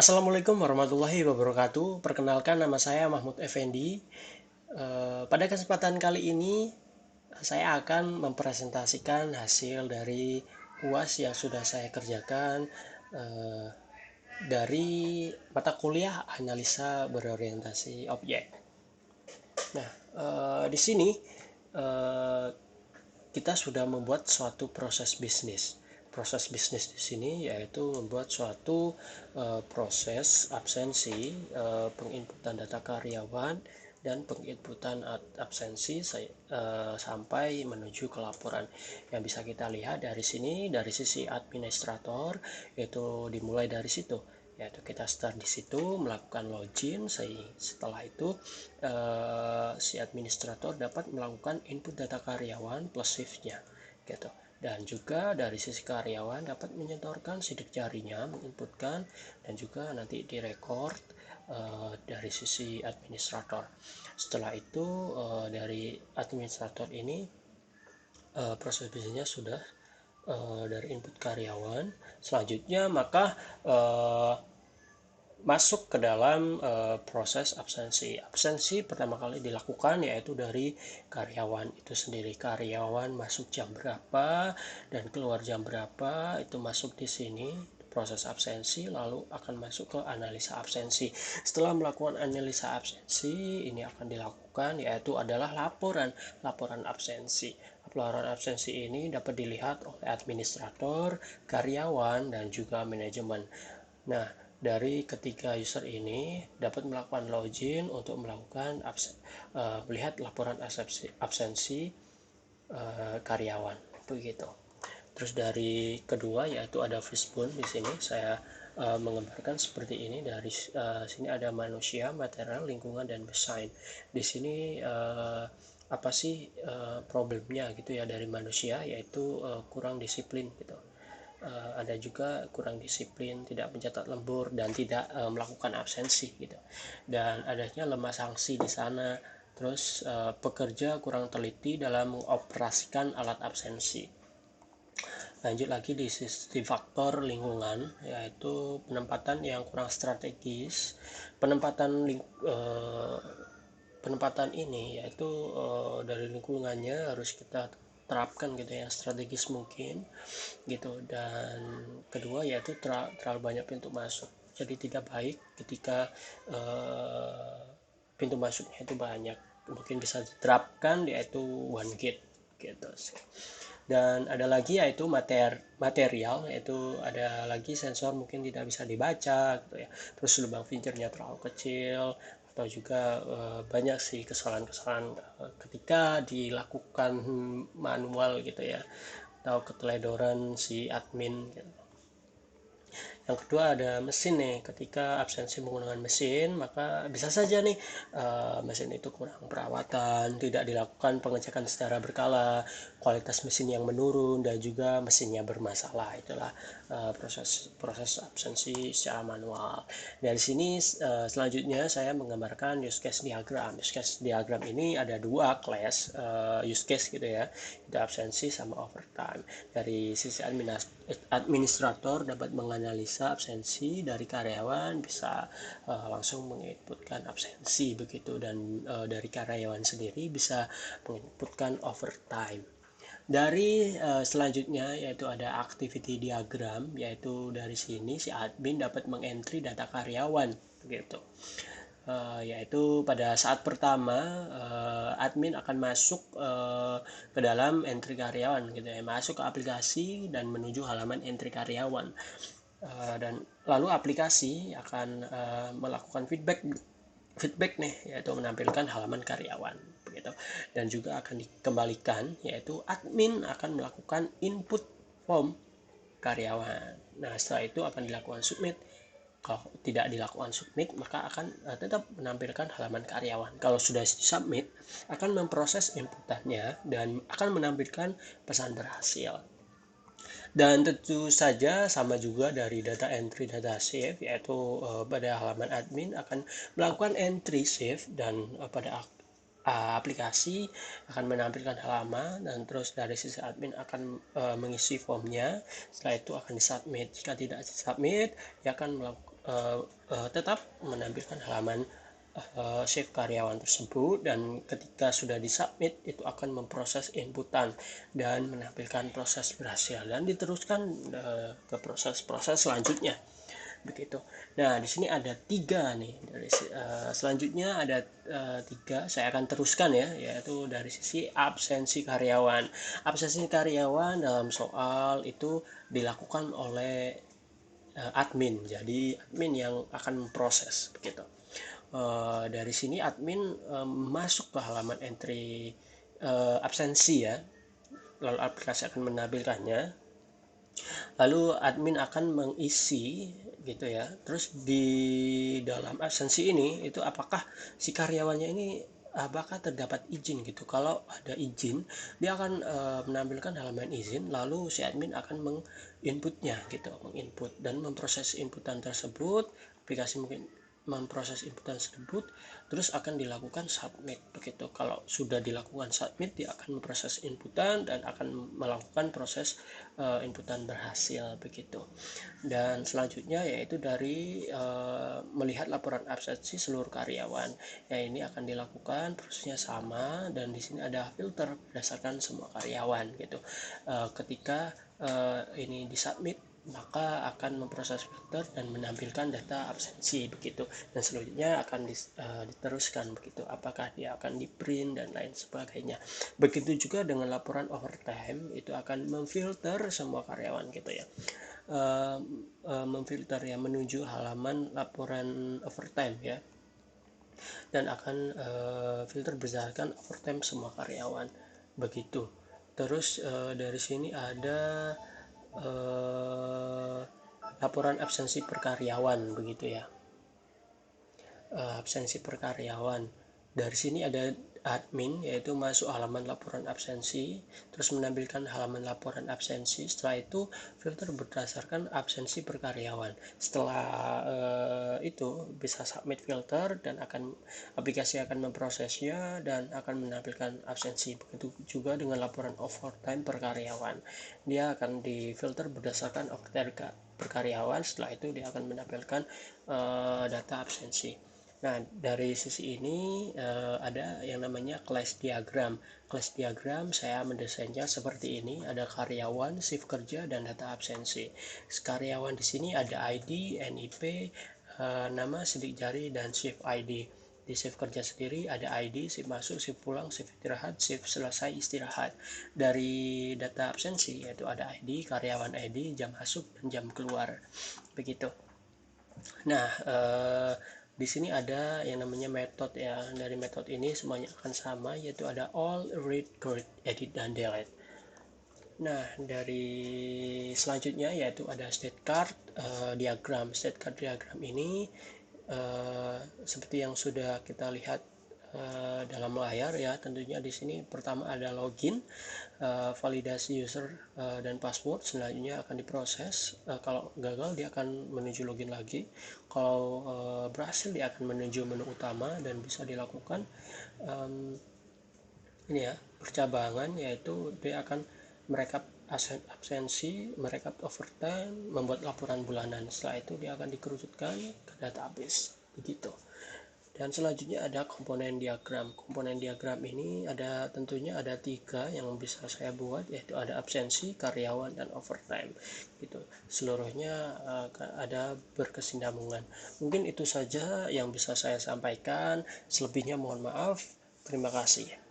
Assalamualaikum warahmatullahi wabarakatuh. Perkenalkan, nama saya Mahmud Effendi. Pada kesempatan kali ini saya akan mempresentasikan hasil dari UAS yang sudah saya kerjakan eh, dari mata kuliah analisa berorientasi objek. Nah, di sini eh, kita sudah membuat suatu proses bisnis. Proses bisnis di sini yaitu membuat suatu proses absensi, penginputan data karyawan dan penginputan absensi sampai menuju ke laporan. Yang bisa kita lihat dari sini dari sisi administrator, yaitu dimulai dari situ, yaitu kita start di situ melakukan login. Setelah itu si administrator dapat melakukan input data karyawan plus shiftnya gitu. Dan juga dari sisi karyawan dapat menyetorkan sidik jarinya, menginputkan, dan juga nanti direkord dari sisi administrator. Setelah itu dari administrator ini proses bisnisnya sudah dari input karyawan. Selanjutnya maka uh, masuk ke dalam proses absensi. Absensi pertama kali dilakukan yaitu dari karyawan itu sendiri. Karyawan masuk jam berapa dan keluar jam berapa, itu masuk di sini proses absensi, lalu akan masuk ke analisa absensi. Setelah melakukan analisa absensi, ini akan dilakukan yaitu adalah laporan absensi. Laporan absensi ini dapat dilihat oleh administrator, karyawan, dan juga manajemen. Nah, dari ketiga user ini dapat melakukan login untuk melakukan melihat laporan absensi karyawan, begitu. Terus dari kedua yaitu ada fishbone. Di sini saya menggambarkan seperti ini. Dari sini ada manusia, material, lingkungan, dan desain. Di sini apa sih problemnya gitu ya dari manusia, yaitu kurang disiplin gitu. Ada juga kurang disiplin, tidak mencatat lembur, dan tidak melakukan absensi gitu. Dan adanya lemah sanksi di sana. Terus pekerja kurang teliti dalam mengoperasikan alat absensi. Lanjut lagi di sisi faktor lingkungan, yaitu penempatan yang kurang strategis. Penempatan penempatan ini yaitu dari lingkungannya harus kita terapkan gitu ya, strategis mungkin gitu. Dan kedua yaitu terlalu banyak pintu masuk, jadi tidak baik ketika pintu masuknya itu banyak. Mungkin bisa diterapkan yaitu one gate gitu. Dan ada lagi yaitu material, yaitu ada lagi sensor mungkin tidak bisa dibaca gitu ya. Terus lubang fingernya terlalu kecil, atau juga banyak sih kesalahan-kesalahan ketika dilakukan manual gitu ya, atau keteledoran si admin gitu. Yang kedua ada mesin nih. Ketika absensi menggunakan mesin, maka bisa saja nih mesin itu kurang perawatan, tidak dilakukan pengecekan secara berkala, kualitas mesin yang menurun, dan juga mesinnya bermasalah. Itulah proses absensi secara manual. Dari sini selanjutnya saya menggambarkan use case diagram. Use case diagram ini ada dua class use case gitu ya, itu absensi sama overtime. Dari sisi administrator dapat menganalisa absensi dari karyawan, bisa langsung menginputkan absensi begitu. Dan dari karyawan sendiri bisa menginputkan overtime. Dari selanjutnya yaitu ada activity diagram, yaitu dari sini si admin dapat mengentry data karyawan begitu. Yaitu pada saat pertama admin akan masuk ke dalam entry karyawan gitu ya, masuk ke aplikasi dan menuju halaman entry karyawan. Dan lalu aplikasi akan melakukan feedback nih, yaitu menampilkan halaman karyawan begitu. Dan juga akan dikembalikan, yaitu admin akan melakukan input form karyawan. Nah, setelah itu akan dilakukan submit. Kalau tidak dilakukan submit, maka akan tetap menampilkan halaman karyawan. Kalau sudah submit, akan memproses inputannya dan akan menampilkan pesan berhasil. Dan tentu saja sama juga dari data entry, data save, yaitu pada halaman admin akan melakukan entry save, dan pada aplikasi akan menampilkan halaman, dan terus dari sisi admin akan mengisi formnya. Setelah itu akan disubmit. Jika tidak disubmit, dia akan tetap menampilkan halaman shift karyawan tersebut, dan ketika sudah disubmit itu akan memproses inputan dan menampilkan proses berhasil dan diteruskan ke proses-proses selanjutnya begitu. Nah, di sini ada 3 nih dari selanjutnya ada 3 saya akan teruskan ya, yaitu dari sisi absensi karyawan. Absensi karyawan dalam soal itu dilakukan oleh admin. Jadi admin yang akan memproses begitu. Dari sini admin masuk ke halaman entry absensi ya, lalu aplikasi akan menampilkannya, lalu admin akan mengisi gitu ya. Terus di dalam absensi ini itu apakah si karyawannya ini apakah terdapat izin gitu. Kalau ada izin dia akan menampilkan halaman izin, lalu si admin akan menginputnya gitu, menginput dan memproses inputan tersebut. Aplikasi mungkin memproses inputan tersebut, terus akan dilakukan submit begitu. Kalau sudah dilakukan submit, dia akan memproses inputan dan akan melakukan proses inputan berhasil begitu. Dan selanjutnya yaitu dari melihat laporan absensi seluruh karyawan. Ya, ini akan dilakukan prosesnya sama, dan di sini ada filter berdasarkan semua karyawan gitu. Ketika ini disubmit, maka akan memproses filter dan menampilkan data absensi begitu, dan selanjutnya akan diteruskan begitu, apakah dia akan di print dan lain sebagainya. Begitu juga dengan laporan overtime, itu akan memfilter semua karyawan gitu ya, memfilter ya menuju halaman laporan overtime ya, dan akan filter berdasarkan overtime semua karyawan begitu. Terus dari sini ada laporan absensi per karyawan begitu ya. Absensi per karyawan, dari sini ada admin, yaitu masuk halaman laporan absensi, terus menampilkan halaman laporan absensi. Setelah itu filter berdasarkan absensi per karyawan. Setelah itu bisa submit filter, dan aplikasi akan memprosesnya dan akan menampilkan absensi. Begitu juga dengan laporan overtime per karyawan, dia akan difilter berdasarkan overtime per karyawan. Setelah itu dia akan menampilkan data absensi. Nah, dari sisi ini ada yang namanya class diagram. Class diagram saya mendesainnya seperti ini. Ada karyawan, shift kerja, dan data absensi. Karyawan di sini ada ID, NIP, nama, sidik jari, dan shift ID. Di shift kerja sendiri ada ID, shift masuk, shift pulang, shift istirahat, shift selesai istirahat. Dari data absensi yaitu ada ID, karyawan ID, jam masuk, dan jam keluar. Begitu. Nah, di sini ada yang namanya metode ya. Dari metode ini semuanya akan sama, yaitu ada all, read, create, edit, dan delete. Nah, dari selanjutnya yaitu ada state card diagram. State card diagram ini seperti yang sudah kita lihat dalam layar ya. Tentunya di sini pertama ada login, validasi user dan password. Selanjutnya akan diproses. Kalau gagal dia akan menuju login lagi. Kalau berhasil dia akan menuju menu utama dan bisa dilakukan ini ya, percabangan, yaitu dia akan merekap absensi, merekap overtime, membuat laporan bulanan. Setelah itu dia akan dikerucutkan ke database begitu. Dan selanjutnya ada komponen diagram. Komponen diagram ini tentunya ada 3 yang bisa saya buat, yaitu ada absensi, karyawan, dan overtime gitu. Seluruhnya ada berkesinambungan. Mungkin itu saja yang bisa saya sampaikan. Selebihnya mohon maaf. Terima kasih.